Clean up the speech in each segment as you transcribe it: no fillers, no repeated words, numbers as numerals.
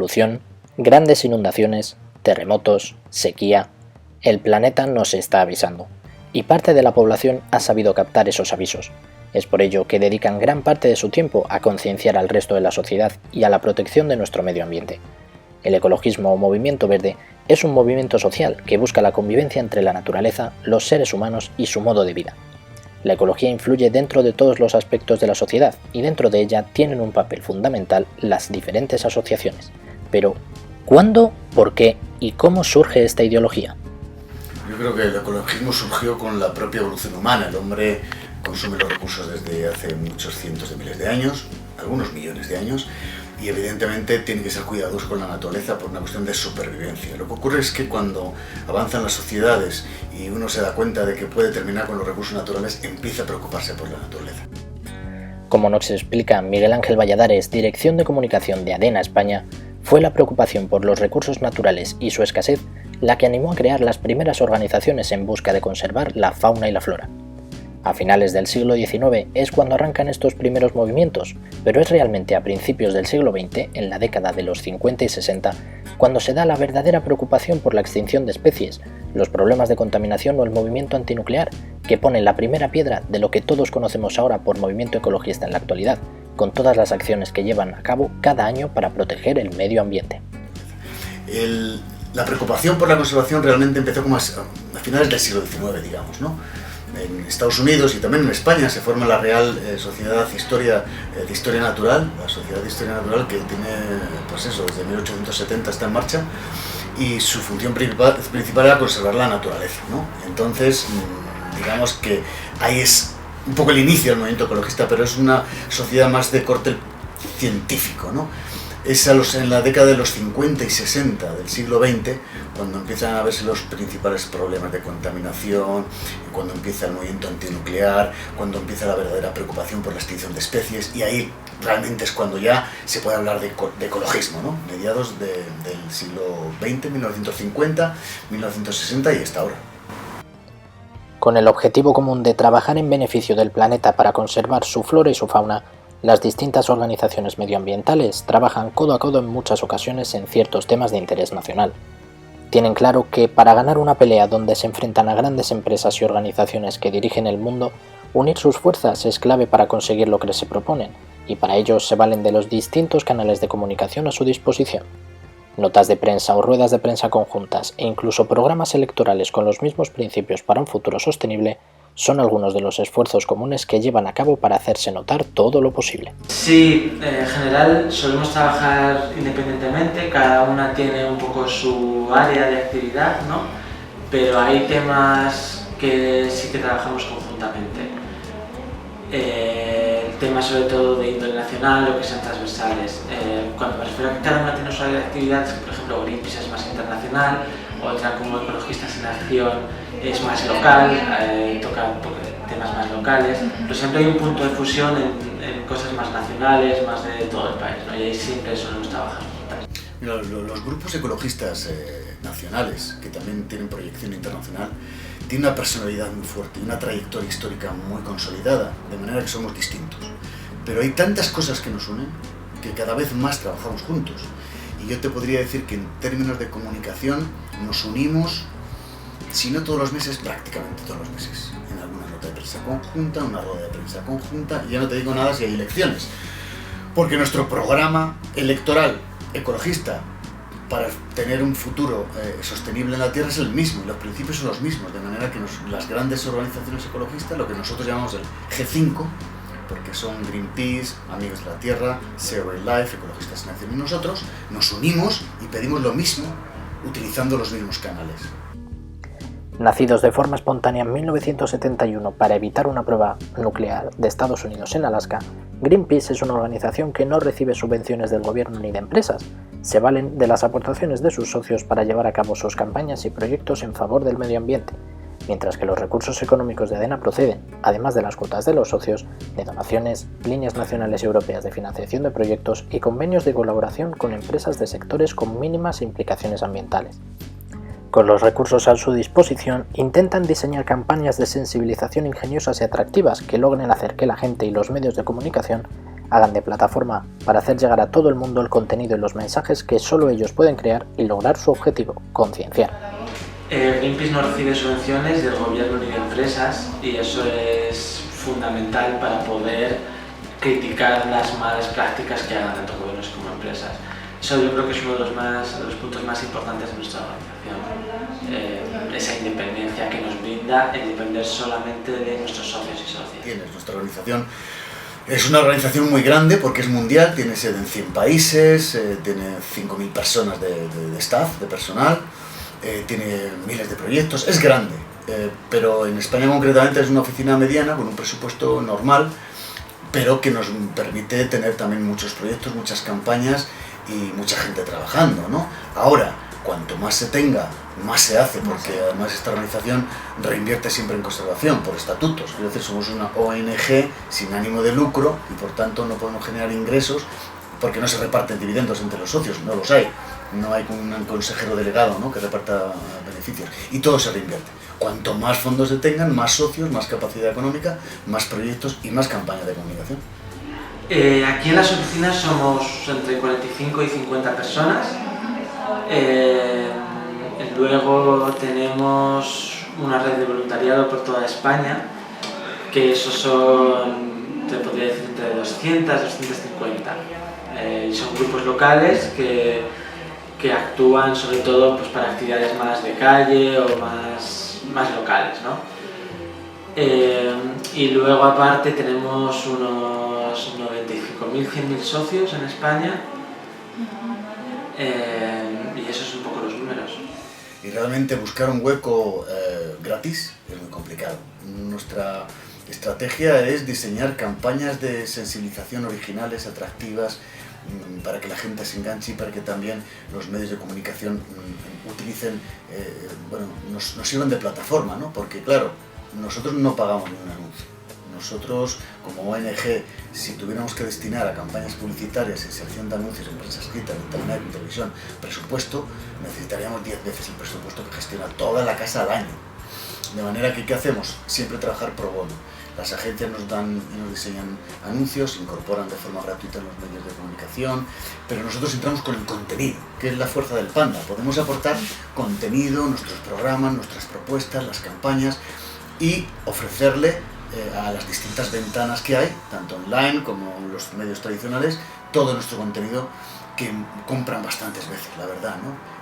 polución, grandes inundaciones, terremotos, sequía. El planeta nos está avisando, y parte de la población ha sabido captar esos avisos. Es por ello que dedican gran parte de su tiempo a concienciar al resto de la sociedad y a la protección de nuestro medio ambiente. El ecologismo o movimiento verde es un movimiento social que busca la convivencia entre la naturaleza, los seres humanos y su modo de vida. La ecología influye dentro de todos los aspectos de la sociedad y dentro de ella tienen un papel fundamental las diferentes asociaciones. Pero, ¿cuándo, por qué y cómo surge esta ideología? Yo creo que el ecologismo surgió con la propia evolución humana. El hombre consume los recursos desde hace muchos cientos de miles de años, algunos millones de años, y evidentemente tiene que ser cuidadoso con la naturaleza por una cuestión de supervivencia. Lo que ocurre es que cuando avanzan las sociedades y uno se da cuenta de que puede terminar con los recursos naturales, empieza a preocuparse por la naturaleza. Como nos explica Miguel Ángel Valladares, Dirección de Comunicación de ADENA España, fue la preocupación por los recursos naturales y su escasez la que animó a crear las primeras organizaciones en busca de conservar la fauna y la flora. A finales del siglo XIX es cuando arrancan estos primeros movimientos, pero es realmente a principios del siglo XX, en la década de los 50 y 60, cuando se da la verdadera preocupación por la extinción de especies, los problemas de contaminación o el movimiento antinuclear, que ponen la primera piedra de lo que todos conocemos ahora por movimiento ecologista en la actualidad, con todas las acciones que llevan a cabo cada año para proteger el medio ambiente. La preocupación por la conservación realmente empezó como a finales del siglo XIX, digamos, ¿no? En Estados Unidos y también en España se forma la Real Sociedad de Historia Natural, la Sociedad de Historia Natural que tiene, pues eso, desde 1870 está en marcha, y su función principal era conservar la naturaleza, ¿no? Entonces, digamos que ahí es un poco el inicio del movimiento ecologista, pero es una sociedad más de corte científico, ¿no? Es en la década de los 50 y 60 del siglo XX cuando empiezan a verse los principales problemas de contaminación, cuando empieza el movimiento antinuclear, cuando empieza la verdadera preocupación por la extinción de especies, y ahí realmente es cuando ya se puede hablar de ecologismo, ¿no? Mediados del siglo XX, 1950, 1960 y hasta ahora. Con el objetivo común de trabajar en beneficio del planeta para conservar su flora y su fauna, las distintas organizaciones medioambientales trabajan codo a codo en muchas ocasiones en ciertos temas de interés nacional. Tienen claro que para ganar una pelea donde se enfrentan a grandes empresas y organizaciones que dirigen el mundo, unir sus fuerzas es clave para conseguir lo que se proponen, y para ello se valen de los distintos canales de comunicación a su disposición. Notas de prensa o ruedas de prensa conjuntas e incluso programas electorales con los mismos principios para un futuro sostenible son algunos de los esfuerzos comunes que llevan a cabo para hacerse notar todo lo posible. Sí, en general solemos trabajar independientemente, cada una tiene un poco su área de actividad, ¿no? Pero hay temas que sí que trabajamos conjuntamente. Temas sobre todo de índole nacional o que sean transversales. Cuando me refiero a que cada una tiene su área de actividad, por ejemplo, Greenpeace es más internacional, otra como Ecologistas en Acción es más local, toca un poco de temas más locales, pero siempre hay un punto de fusión en cosas más nacionales, más de todo el país, ¿no? Y ahí siempre solemos trabajar juntas. Mira, los grupos ecologistas nacionales, que también tienen proyección internacional, tienen una personalidad muy fuerte y una trayectoria histórica muy consolidada, de manera que somos distintos. Pero hay tantas cosas que nos unen que cada vez más trabajamos juntos. Y yo te podría decir que en términos de comunicación nos unimos, si no todos los meses, prácticamente todos los meses, en alguna nota de prensa conjunta, una rueda de prensa conjunta, y ya no te digo nada si hay elecciones, porque nuestro programa electoral ecologista para tener un futuro sostenible en la Tierra es el mismo, y los principios son los mismos, de manera que las grandes organizaciones ecologistas, lo que nosotros llamamos el G5, porque son Greenpeace, Amigos de la Tierra, Save Our Life, Ecologistas en Acción, y nosotros nos unimos y pedimos lo mismo utilizando los mismos canales. Nacidos de forma espontánea en 1971 para evitar una prueba nuclear de Estados Unidos en Alaska, Greenpeace es una organización que no recibe subvenciones del gobierno ni de empresas. Se valen de las aportaciones de sus socios para llevar a cabo sus campañas y proyectos en favor del medio ambiente, mientras que los recursos económicos de ADENA proceden, además de las cuotas de los socios, de donaciones, líneas nacionales y europeas de financiación de proyectos y convenios de colaboración con empresas de sectores con mínimas implicaciones ambientales. Con los recursos a su disposición, intentan diseñar campañas de sensibilización ingeniosas y atractivas que logren hacer que la gente y los medios de comunicación hagan de plataforma para hacer llegar a todo el mundo el contenido y los mensajes que solo ellos pueden crear y lograr su objetivo, concienciar. Greenpeace no recibe subvenciones del gobierno ni de empresas y eso es fundamental para poder criticar las malas prácticas que hagan tanto gobiernos como empresas. Eso yo creo que es uno de los puntos más importantes de nuestra organización. Esa independencia que nos brinda el depender solamente de nuestros socios y socias. Nuestra organización es una organización muy grande porque es mundial, tiene sede en 100 países, tiene 5.000 personas de staff, de personal, tiene miles de proyectos, es grande, pero en España concretamente es una oficina mediana con un presupuesto normal, pero que nos permite tener también muchos proyectos, muchas campañas y mucha gente trabajando, ¿no? Ahora, cuanto más se tenga, más se hace, porque además esta organización reinvierte siempre en conservación, por estatutos. Quiero decir, somos una ONG sin ánimo de lucro y por tanto no podemos generar ingresos porque no se reparten dividendos entre los socios, no los hay. No hay un consejero delegado, ¿no?, que reparta beneficios y todo se reinvierte. Cuanto más fondos se tengan, más socios, más capacidad económica, más proyectos y más campañas de comunicación. Aquí en las oficinas somos entre 45 y 50 personas. Luego tenemos una red de voluntariado por toda España, que esos son, te podría decir, entre 200 y 250. Y son grupos locales que actúan sobre todo pues, para actividades más de calle o más locales, ¿no? Y luego aparte tenemos unos 95.000, 100.000 socios en España, y esos son un poco los números. Y realmente buscar un hueco gratis es muy complicado. Nuestra estrategia es diseñar campañas de sensibilización originales, atractivas, para que la gente se enganche y para que también los medios de comunicación utilicen, nos sirvan de plataforma, ¿no? Porque claro, nosotros no pagamos ni un anuncio. Nosotros, como ONG, si tuviéramos que destinar a campañas publicitarias, inserción de anuncios en prensa escrita, en internet, en televisión, presupuesto, necesitaríamos 10 veces el presupuesto que gestiona toda la casa al año. De manera que, ¿qué hacemos? Siempre trabajar pro bono. Las agencias nos dan y nos diseñan anuncios, incorporan de forma gratuita en los medios de comunicación, pero nosotros entramos con el contenido, que es la fuerza del panda. Podemos aportar contenido, nuestros programas, nuestras propuestas, las campañas y ofrecerle a las distintas ventanas que hay, tanto online como en los medios tradicionales, todo nuestro contenido que compran bastantes veces, la verdad, ¿no?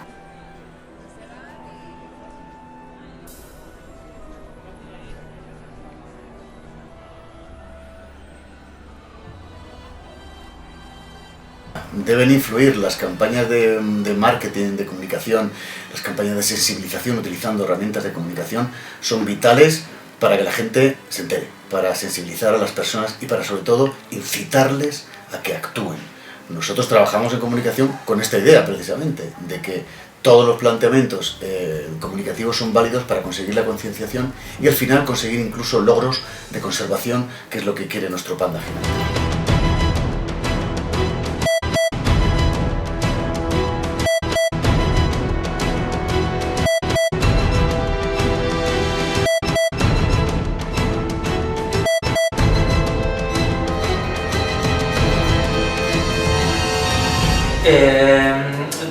Deben influir las campañas de marketing, de comunicación, las campañas de sensibilización utilizando herramientas de comunicación, son vitales para que la gente se entere, para sensibilizar a las personas y para, sobre todo, incitarles a que actúen. Nosotros trabajamos en comunicación con esta idea, precisamente, de que todos los planteamientos comunicativos son válidos para conseguir la concienciación y al final conseguir incluso logros de conservación, que es lo que quiere nuestro panda gigante.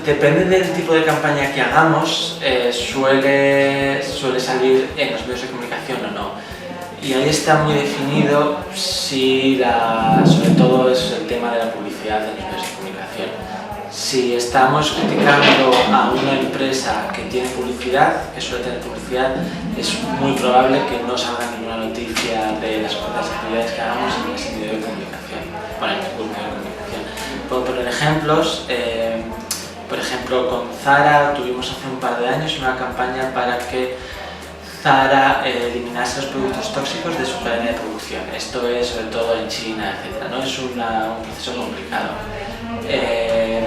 Depende del tipo de campaña que hagamos, suele salir en los medios de comunicación o no. Y ahí está muy definido si sobre todo es el tema de la publicidad en los medios de comunicación. Si estamos criticando a una empresa que tiene publicidad, que suele tener publicidad, es muy probable que no salga ninguna noticia de las actividades que hagamos en ese medio de comunicación. Bueno, en ningún medio de comunicación. Puedo poner ejemplos. Por ejemplo, con Zara tuvimos hace un par de años una campaña para que Zara eliminase los productos tóxicos de su cadena de producción. Esto es sobre todo en China, etc. ¿no? Es un proceso complicado.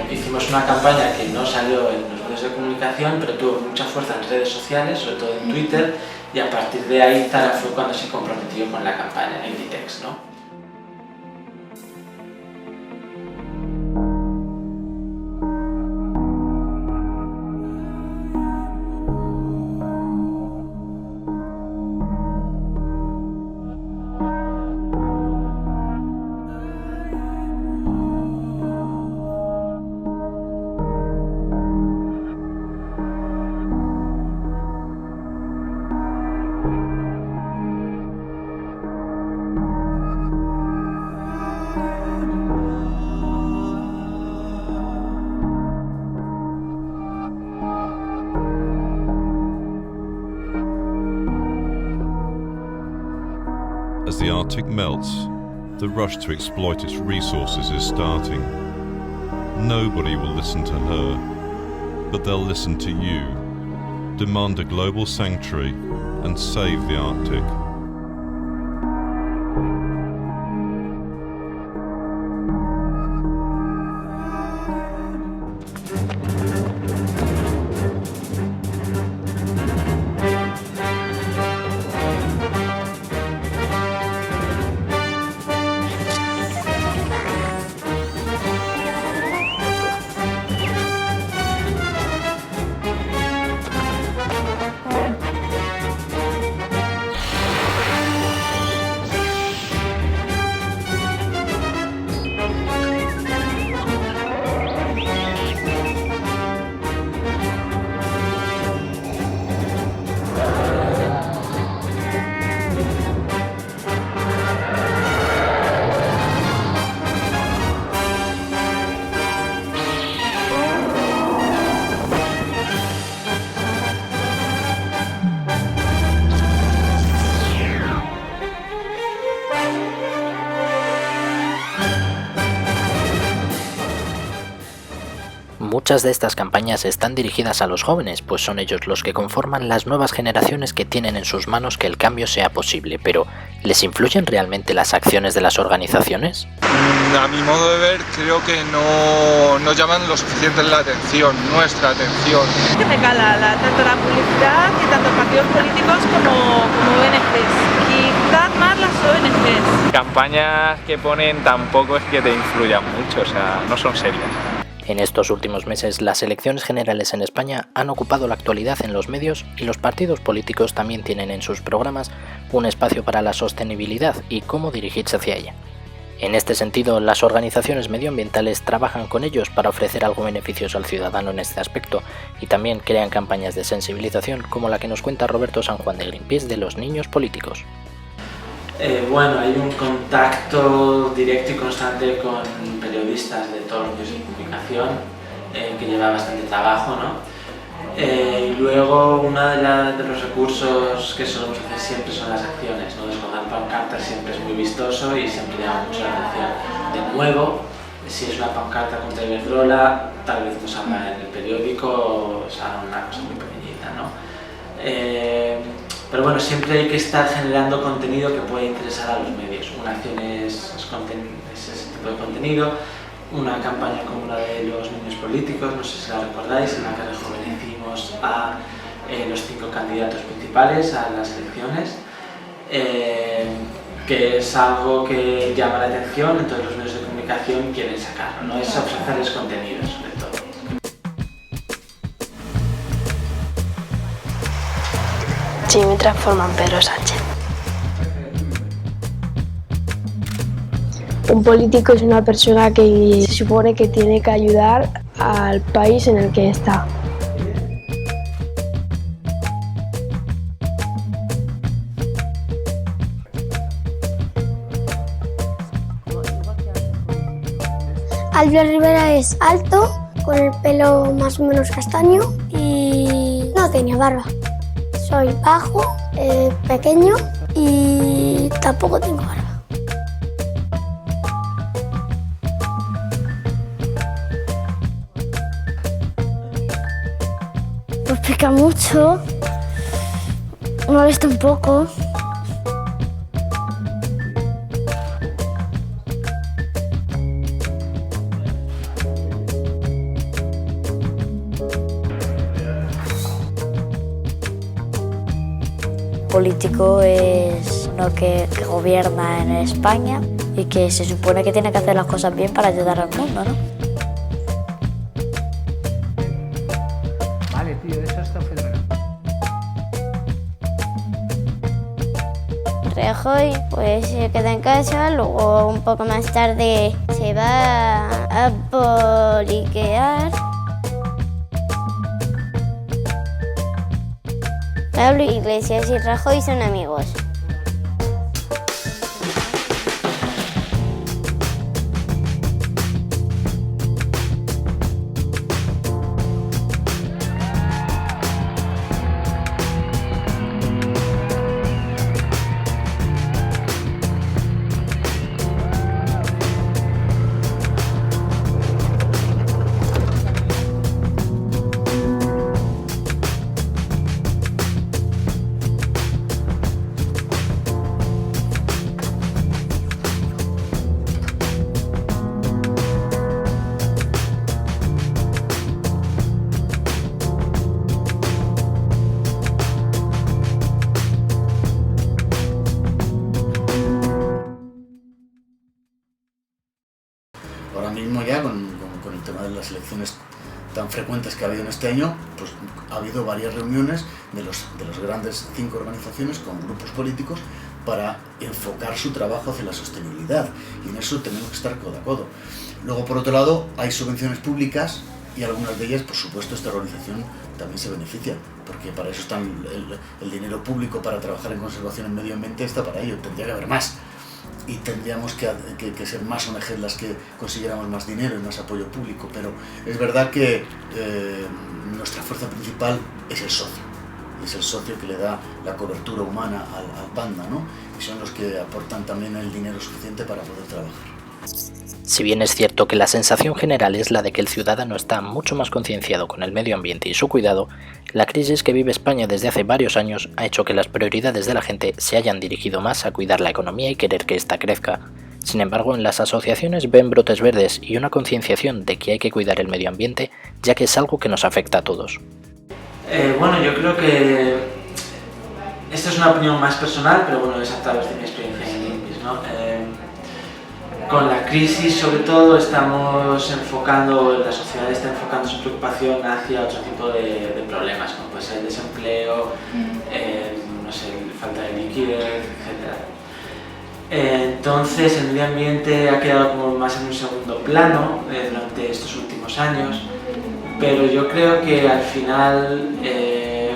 Hicimos una campaña que no salió en los medios de comunicación, pero tuvo mucha fuerza en redes sociales, sobre todo en Twitter, y a partir de ahí Zara fue cuando se comprometió con la campaña Inditex, ¿no? the Arctic melts, the rush to exploit its resources is starting. Nobody will listen to her, but they'll listen to you. Demand a global sanctuary and save the Arctic. Muchas de estas campañas están dirigidas a los jóvenes, pues son ellos los que conforman las nuevas generaciones que tienen en sus manos que el cambio sea posible, pero ¿les influyen realmente las acciones de las organizaciones? A mi modo de ver, creo que no llaman lo suficiente la atención, nuestra atención. Que me cala tanto la publicidad y tanto partidos políticos como ONGs, quizás más las ONGs. Campañas que ponen tampoco es que te influyan mucho, o sea, no son serias. En estos últimos meses, las elecciones generales en España han ocupado la actualidad en los medios y los partidos políticos también tienen en sus programas un espacio para la sostenibilidad y cómo dirigirse hacia ella. En este sentido, las organizaciones medioambientales trabajan con ellos para ofrecer algo beneficioso al ciudadano en este aspecto y también crean campañas de sensibilización como la que nos cuenta Roberto San Juan de Greenpeace de los niños políticos. Bueno, hay un contacto directo y constante con periodistas de todos los medios de comunicación que lleva bastante trabajo, ¿no? Y luego uno de los recursos que solemos hacer siempre son las acciones, ¿no? Descolgar pancartas siempre es muy vistoso y siempre llama mucho la atención. De nuevo, si es una pancarta contra Iberdrola, tal vez nos habla en el periódico o sea una cosa muy pequeñita, ¿no? Pero bueno, siempre hay que estar generando contenido que pueda interesar a los medios. Una acción es ese tipo de contenido, una campaña como la de los niños políticos, no sé si la recordáis, en la que rejuvenecimos a los 5 candidatos principales a las elecciones, que es algo que llama la atención, entonces los medios de comunicación quieren sacarlo, ¿no? Es ofrecerles contenido sobre todo. Sí, me transforma en Pedro Sánchez. Un político es una persona que se supone que tiene que ayudar al país en el que está. Albert Rivera es alto, con el pelo más o menos castaño y no tenía barba. Soy bajo, pequeño y tampoco tengo barba. Pues pica mucho, molesta un poco. Político es uno que gobierna en España y que se supone que tiene que hacer las cosas bien para ayudar al mundo, ¿no? Vale, tío, eso está fenomenal. Rajoy pues se queda en casa, luego un poco más tarde se va a poliquear. Pablo Iglesias y Rajoy son amigos. tan frecuentes que ha habido en este año, pues ha habido varias reuniones de los grandes 5 organizaciones con grupos políticos para enfocar su trabajo hacia la sostenibilidad, y en eso tenemos que estar codo a codo. Luego, por otro lado, hay subvenciones públicas y algunas de ellas, por supuesto, esta organización también se beneficia, porque para eso está el dinero público para trabajar en conservación en medio ambiente, está para ello. Tendría que haber más, y tendríamos que ser más ONGs las que consiguiéramos más dinero y más apoyo público, pero es verdad que nuestra fuerza principal es el socio. Es el socio que le da la cobertura humana al panda, ¿no? Y son los que aportan también el dinero suficiente para poder trabajar. Si bien es cierto que la sensación general es la de que el ciudadano está mucho más concienciado con el medio ambiente y su cuidado, la crisis que vive España desde hace varios años ha hecho que las prioridades de la gente se hayan dirigido más a cuidar la economía y querer que ésta crezca. Sin embargo, en las asociaciones ven brotes verdes y una concienciación de que hay que cuidar el medio ambiente, ya que es algo que nos afecta a todos. Bueno, yo creo que esto es una opinión más personal, pero bueno, es a través de mi experiencia en Greenpeace, ¿no? Con la crisis, sobre todo, estamos enfocando, la sociedad está enfocando su preocupación hacia otro tipo de problemas, como puede ser el desempleo, no sé, falta de liquidez, etc. Entonces, el medio ambiente ha quedado como más en un segundo plano durante estos últimos años. Pero yo creo que al final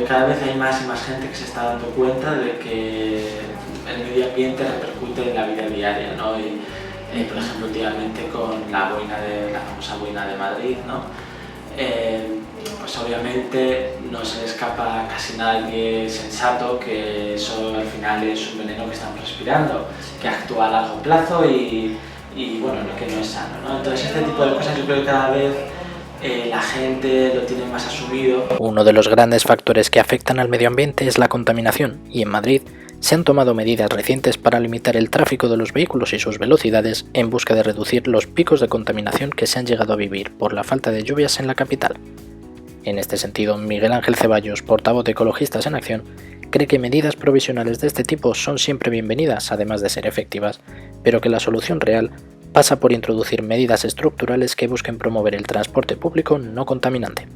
cada vez hay más y más gente que se está dando cuenta de que el medio ambiente repercute en la vida diaria, ¿no? Y, por ejemplo, últimamente con la famosa boina de Madrid, ¿no? Pues obviamente no se le escapa a casi nadie sensato que eso al final es un veneno que estamos respirando, que actúa a largo plazo y bueno, que no es sano, ¿no? Entonces este tipo de cosas yo creo que cada vez la gente lo tiene más asumido. Uno de los grandes factores que afectan al medio ambiente es la contaminación, y en Madrid se han tomado medidas recientes para limitar el tráfico de los vehículos y sus velocidades en busca de reducir los picos de contaminación que se han llegado a vivir por la falta de lluvias en la capital. En este sentido, Miguel Ángel Ceballos, portavoz de Ecologistas en Acción, cree que medidas provisionales de este tipo son siempre bienvenidas, además de ser efectivas, pero que la solución real pasa por introducir medidas estructurales que busquen promover el transporte público no contaminante.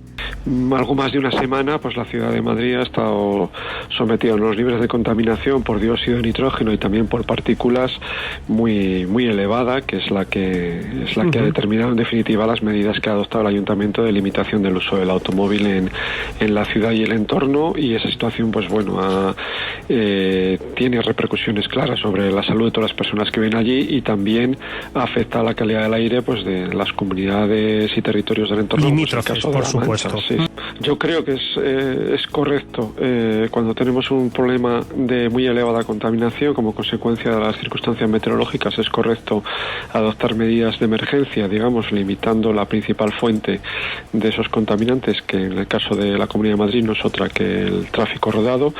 Algo más de una semana, pues la ciudad de Madrid ha estado sometida a unos niveles de contaminación por dióxido de nitrógeno y también por partículas muy elevada, que es la que ha determinado en definitiva las medidas que ha adoptado el ayuntamiento de limitación del uso del automóvil en la ciudad y el entorno, y esa situación pues bueno tiene repercusiones claras sobre la salud de todas las personas que viven allí, y también afecta a la calidad del aire pues de las comunidades y territorios del entorno, limítrofes, pues, por supuesto. Sí. Yo creo que es correcto cuando tenemos un problema de muy elevada contaminación como consecuencia de las circunstancias meteorológicas, es correcto adoptar medidas de emergencia, digamos, limitando la principal fuente de esos contaminantes, que en el caso de la Comunidad de Madrid no es otra que el tráfico rodado,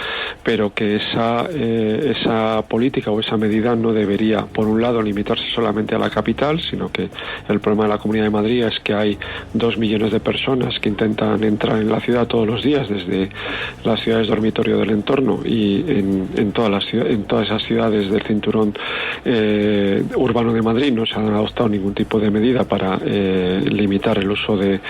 pero que esa política o esa medida no debería, por un lado, limitarse solamente a la capital, sino que el problema de la Comunidad de Madrid es que hay 2 millones de personas que intentan entrar en la ciudad todos los días desde las ciudades dormitorio del entorno, y en todas esas ciudades del cinturón urbano de Madrid no se han adoptado ningún tipo de medida para limitar el uso de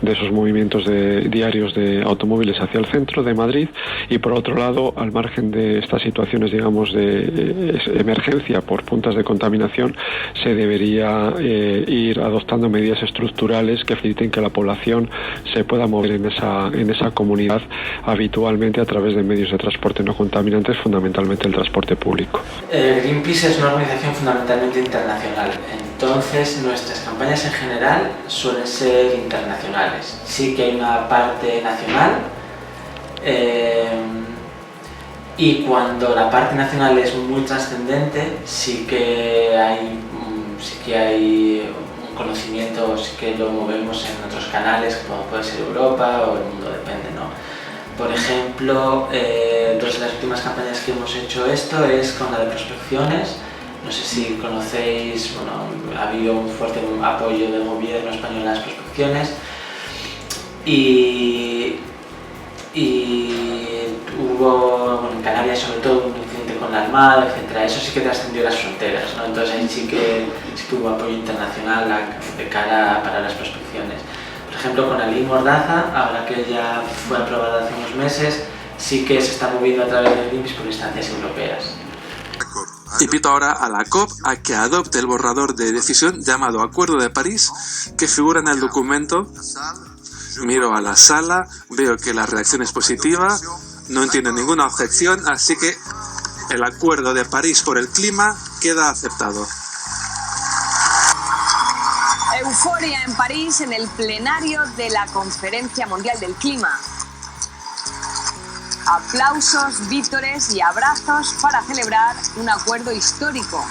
esos movimientos diarios de automóviles hacia el centro de Madrid. Y por otro lado, al margen de estas situaciones, digamos, de emergencia por puntas de contaminación, se debería ir adoptando medidas estructurales que faciliten que la población se pueda mover en esa comunidad habitualmente a través de medios de transporte no contaminantes, fundamentalmente el transporte público. Greenpeace es una organización fundamentalmente internacional, entonces nuestras campañas en general suelen ser internacionales. Sí que hay una parte nacional, y cuando la parte nacional es muy trascendente, sí que hay un conocimiento, sí que lo movemos en otros canales, como puede ser Europa o el mundo, depende, ¿no? Por ejemplo, dos de las últimas campañas que hemos hecho esto es con la de prospecciones. No sé si conocéis, bueno, ha habido un fuerte apoyo del gobierno español a las prospecciones, y hubo, bueno, en Canarias sobre todo, un incidente con la Armada, etc. Eso sí que trascendió las fronteras, ¿no? Entonces ahí sí que hubo apoyo internacional de cara para las prospecciones. Por ejemplo, con la ley Mordaza, ahora que ya fue aprobada hace unos meses, sí que se está moviendo a través del Greenpeace por instancias europeas. Invito ahora a la COP a que adopte el borrador de decisión llamado Acuerdo de París, que figura en el documento. Miro a la sala, veo que la reacción es positiva, no entiendo ninguna objeción, así que el Acuerdo de París por el clima queda aceptado. Euforia en París en el plenario de la Conferencia Mundial del Clima. Aplausos, vítores y abrazos para celebrar un acuerdo histórico.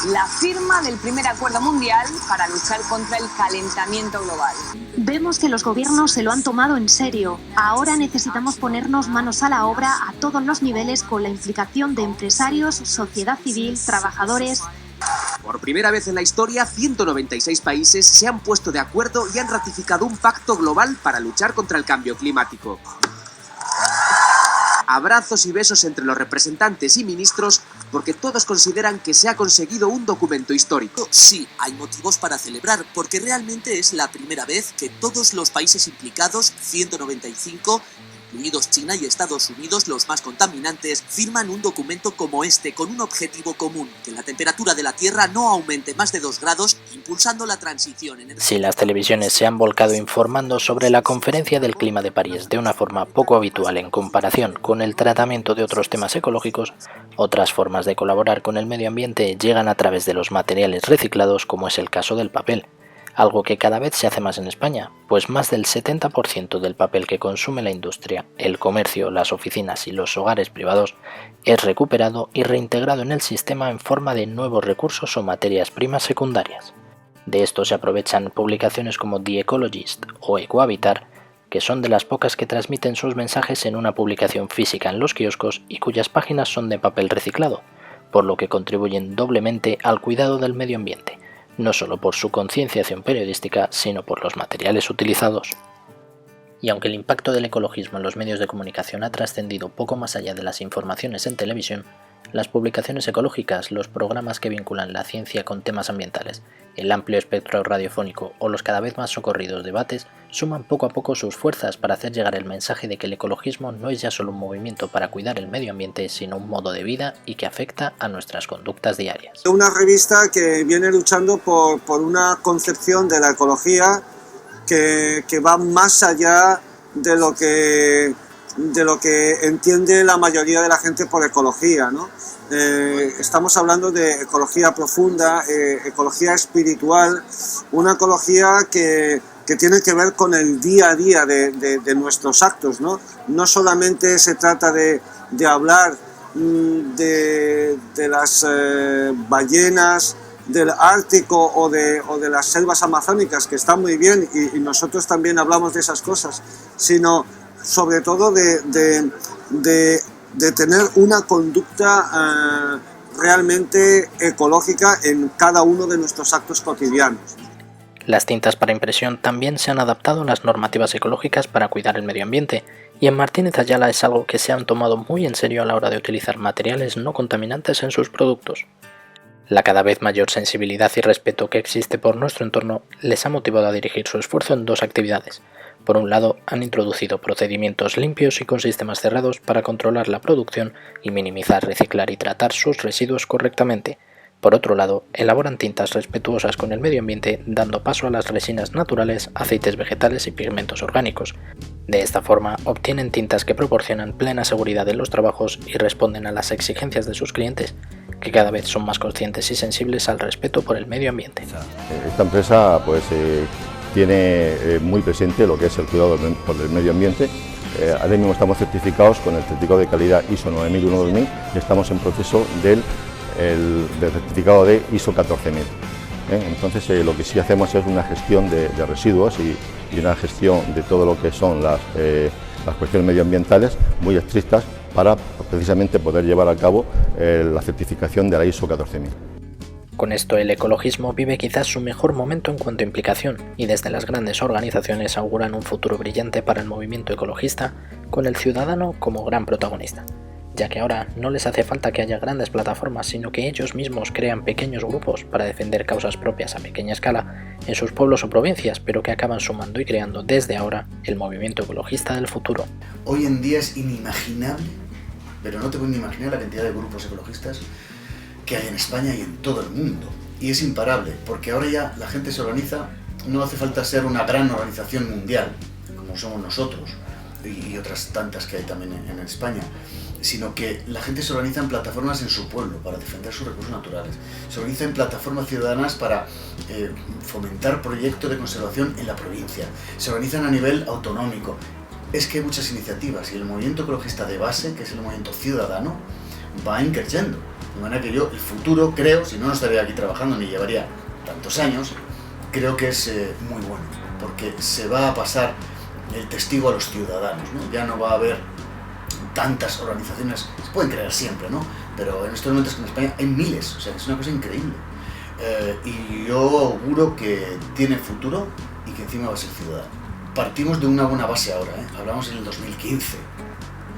La firma del primer acuerdo mundial para luchar contra el calentamiento global. Vemos que los gobiernos se lo han tomado en serio. Ahora necesitamos ponernos manos a la obra a todos los niveles con la implicación de empresarios, sociedad civil, trabajadores. Por primera vez en la historia, 196 países se han puesto de acuerdo y han ratificado un pacto global para luchar contra el cambio climático. Abrazos y besos entre los representantes y ministros porque todos consideran que se ha conseguido un documento histórico. Sí, hay motivos para celebrar porque realmente es la primera vez que todos los países implicados, 195, incluidos China y Estados Unidos, los más contaminantes, firman un documento como este con un objetivo común, que la temperatura de la Tierra no aumente más de 2 grados, impulsando la transición energética. Si las televisiones se han volcado informando sobre la Conferencia del Clima de París de una forma poco habitual en comparación con el tratamiento de otros temas ecológicos, otras formas de colaborar con el medio ambiente llegan a través de los materiales reciclados, como es el caso del papel. Algo que cada vez se hace más en España, pues más del 70% del papel que consume la industria, el comercio, las oficinas y los hogares privados es recuperado y reintegrado en el sistema en forma de nuevos recursos o materias primas secundarias. De esto se aprovechan publicaciones como The Ecologist o Ecohabitar, que son de las pocas que transmiten sus mensajes en una publicación física en los kioscos y cuyas páginas son de papel reciclado, por lo que contribuyen doblemente al cuidado del medio ambiente, no solo por su concienciación periodística, sino por los materiales utilizados. Y aunque el impacto del ecologismo en los medios de comunicación ha trascendido poco más allá de las informaciones en televisión, las publicaciones ecológicas, los programas que vinculan la ciencia con temas ambientales, el amplio espectro radiofónico o los cada vez más socorridos debates suman poco a poco sus fuerzas para hacer llegar el mensaje de que el ecologismo no es ya solo un movimiento para cuidar el medio ambiente, sino un modo de vida y que afecta a nuestras conductas diarias. Una revista que viene luchando por una concepción de la ecología que va más allá de lo que entiende la mayoría de la gente por ecología, ¿no? Estamos hablando de ecología profunda, ecología espiritual, una ecología que tiene que ver con el día a día de nuestros actos, ¿no? No solamente se trata de hablar de las ballenas del Ártico o de las selvas amazónicas, que están muy bien y nosotros también hablamos de esas cosas, sino sobre todo de tener una conducta realmente ecológica en cada uno de nuestros actos cotidianos. Las tintas para impresión también se han adaptado a las normativas ecológicas para cuidar el medio ambiente, y en Martínez Ayala es algo que se han tomado muy en serio a la hora de utilizar materiales no contaminantes en sus productos. La cada vez mayor sensibilidad y respeto que existe por nuestro entorno les ha motivado a dirigir su esfuerzo en dos actividades. Por un lado, han introducido procedimientos limpios y con sistemas cerrados para controlar la producción y minimizar, reciclar y tratar sus residuos correctamente. Por otro lado, elaboran tintas respetuosas con el medio ambiente, dando paso a las resinas naturales, aceites vegetales y pigmentos orgánicos. De esta forma, obtienen tintas que proporcionan plena seguridad en los trabajos y responden a las exigencias de sus clientes, que cada vez son más conscientes y sensibles al respeto por el medio ambiente. Esta empresa tiene muy presente lo que es el cuidado por el medio ambiente. Ahora mismo estamos certificados con el certificado de calidad ISO 9001-2000 y estamos en proceso del certificado de ISO 14000. Entonces lo que sí hacemos es una gestión de residuos y una gestión de todo lo que son las cuestiones medioambientales muy estrictas para precisamente poder llevar a cabo la certificación de la ISO 14000. Con esto el ecologismo vive quizás su mejor momento en cuanto a implicación y desde las grandes organizaciones auguran un futuro brillante para el movimiento ecologista con el ciudadano como gran protagonista. ya que ahora no les hace falta que haya grandes plataformas, sino que ellos mismos crean pequeños grupos para defender causas propias a pequeña escala en sus pueblos o provincias, pero que acaban sumando y creando desde ahora el movimiento ecologista del futuro. Hoy en día es inimaginable, pero no te puedes ni imaginar la cantidad de grupos ecologistas que hay en España y en todo el mundo. Y es imparable, porque ahora ya la gente se organiza, no hace falta ser una gran organización mundial, como somos nosotros, y otras tantas que hay también en España, sino que la gente se organiza en plataformas en su pueblo para defender sus recursos naturales, se organiza en plataformas ciudadanas para fomentar proyectos de conservación en la provincia, se organizan a nivel autonómico. Es que hay muchas iniciativas y el movimiento ecologista de base, que es el movimiento ciudadano, va increciendo. De manera que yo, el futuro, creo, si no, no estaría aquí trabajando ni llevaría tantos años, creo que es muy bueno, porque se va a pasar el testigo a los ciudadanos, ¿no? Ya no va a haber tantas organizaciones, se pueden crear siempre, ¿no? Pero en estos momentos que en España hay miles, o sea, es una cosa increíble. Y yo auguro que tiene futuro y que encima va a ser ciudadano. Partimos de una buena base ahora, hablamos en el 2015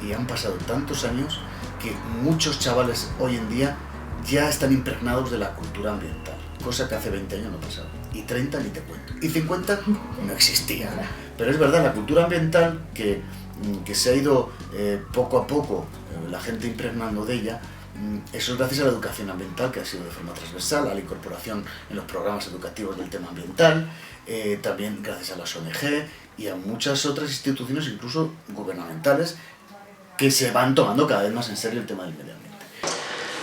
y han pasado tantos años que muchos chavales hoy en día ya están impregnados de la cultura ambiental, cosa que hace 20 años no pasaba, y 30 ni te cuento, y 50 no existía. Pero es verdad, la cultura ambiental que se ha ido poco a poco la gente impregnando de ella, eso es gracias a la educación ambiental, que ha sido de forma transversal, a la incorporación en los programas educativos del tema ambiental, también gracias a las ONG y a muchas otras instituciones, incluso gubernamentales, que se van tomando cada vez más en serio el tema del medio ambiente.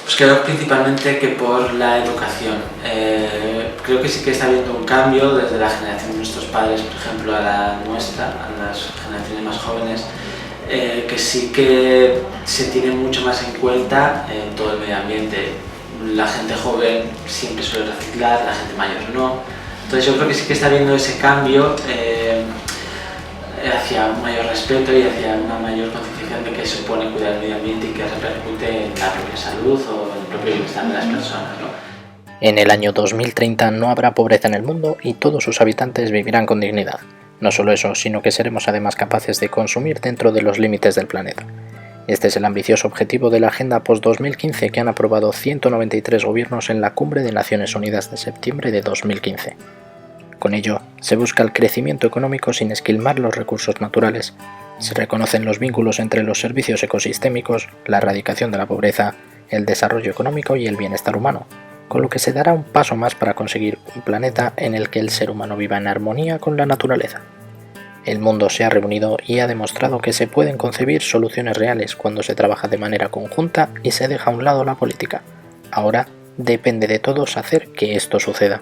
Pues creo principalmente que por la educación. Creo que sí que está habiendo un cambio desde la generación de nuestros padres, por ejemplo, a la nuestra, a las generaciones más jóvenes, que sí que se tiene mucho más en cuenta todo el medio ambiente. La gente joven siempre suele reciclar, la gente mayor no. Entonces yo creo que sí que está habiendo ese cambio hacia un mayor respeto y hacia una mayor concienciación de qué supone cuidar el medio ambiente y qué repercute en la propia salud o en el propio bienestar de las personas, ¿no? En el año 2030 no habrá pobreza en el mundo y todos sus habitantes vivirán con dignidad. No solo eso, sino que seremos además capaces de consumir dentro de los límites del planeta. Este es el ambicioso objetivo de la Agenda Post-2015 que han aprobado 193 gobiernos en la Cumbre de Naciones Unidas de septiembre de 2015. Con ello, se busca el crecimiento económico sin esquilmar los recursos naturales, se reconocen los vínculos entre los servicios ecosistémicos, la erradicación de la pobreza, el desarrollo económico y el bienestar humano, con lo que se dará un paso más para conseguir un planeta en el que el ser humano viva en armonía con la naturaleza. El mundo se ha reunido y ha demostrado que se pueden concebir soluciones reales cuando se trabaja de manera conjunta y se deja a un lado la política. Ahora depende de todos hacer que esto suceda.